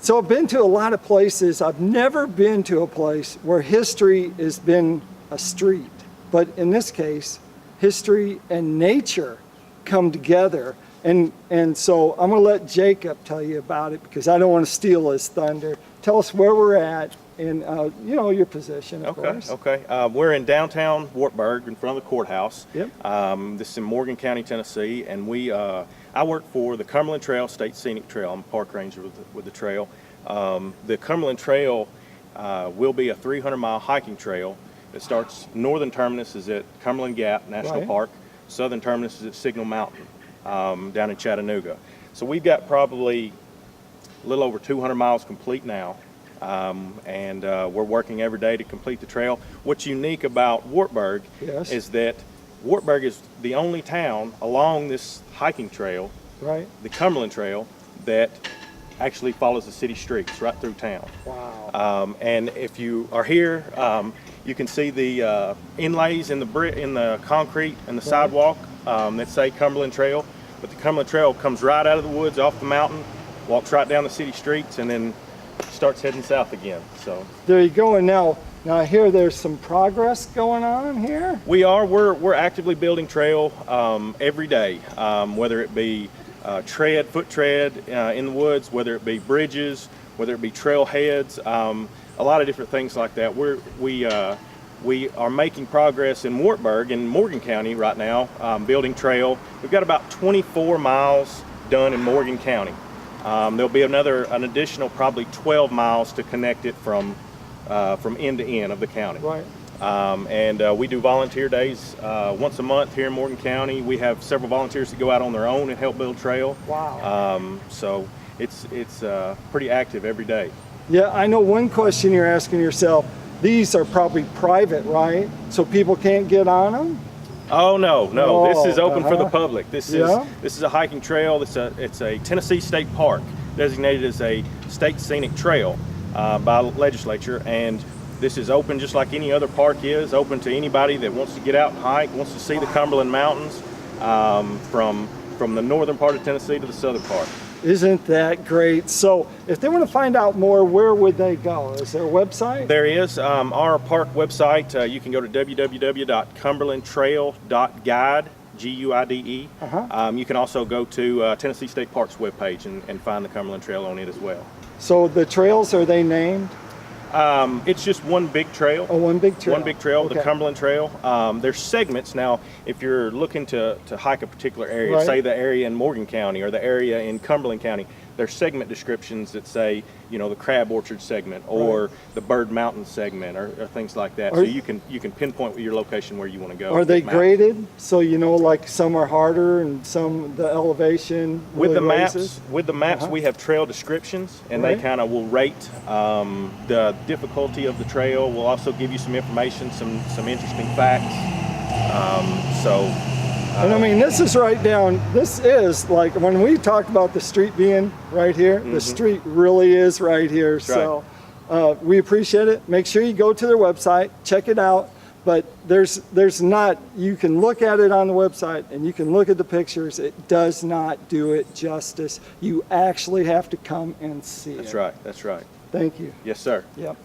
So I've been to a lot of places. I've never been to a place where history has been a street. But in this case, history and nature come together. And so I'm going to let Jacob tell you about it because I don't want to steal his thunder. Tell us where we're at and, you know, your position, of course. Okay. We're in downtown Wartburg in front of the courthouse. Yep. This is in Morgan County, Tennessee. And I work for the Cumberland Trail, State Scenic Trail. I'm a park ranger with the trail. The Cumberland Trail will be a 300-mile hiking trail. It starts, northern terminus is at Cumberland Gap National Park. Southern terminus is at Signal Mountain down in Chattanooga. So we've got probably a little over 200 miles complete now. And we're working every day to complete the trail. What's unique about Wartburg is that Wartburg is the only town along this hiking trail, the Cumberland Trail, that actually follows the city streets right through town. Wow. And if you are here, you can see the inlays in the concrete and the sidewalk that say Cumberland Trail. But the Cumberland Trail comes right out of the woods, off the mountain, walks right down the city streets, and then starts heading south again. So there you go. And now I hear there's some progress going on here. We're actively building trail every day, whether it be foot tread in the woods, whether it be bridges, whether it be trailheads, a lot of different things like that. We are making progress in Wartburg in Morgan County right now, building trail. We've got about 24 miles done in Morgan County. There'll be an additional probably 12 miles to connect it from end to end of the county. Right. And we do volunteer days once a month here in Morgan County. We have several volunteers that go out on their own and help build trail. Wow. So it's pretty active every day. Yeah, I know one question you're asking yourself. These are probably private, right? So people can't get on them? Oh no. This is open for the public. This is a hiking trail. It's a Tennessee State Park, designated as a state scenic trail by legislature, and this is open just like any other park is, open to anybody that wants to get out and hike, wants to see the Cumberland Mountains from the northern part of Tennessee to the southern part. Isn't that great? So if they want to find out more, where would they go? Is there a website? There is. Our park website, you can go to www.cumberlandtrail.guide, Guide. You can also go to Tennessee State Park's webpage and find the Cumberland Trail on it as well. So the trails, are they named? It's just one big trail. Oh, one big trail. One big trail, okay. The Cumberland Trail. There's segments. Now, if you're looking to hike a particular area, say the area in Morgan County or the area in Cumberland County, there's segment descriptions that say, you know, the Crab Orchard segment or the Bird Mountain segment or things like that. So you can pinpoint your location where you want to go. Are they graded? So you know, like some are harder and some the elevation really raises? With the maps, we have trail descriptions, and they kind of will rate the difficulty of the trail. We'll also give you some information, some interesting facts. And I mean, this is right down, this is like, when we talked about the street being right here, the street really is right here. That's so we appreciate it. Make sure you go to their website, check it out. But there's not, you can look at it on the website and you can look at the pictures. It does not do it justice. You actually have to come and see it. That's right. Thank you. Yes, sir. Yep.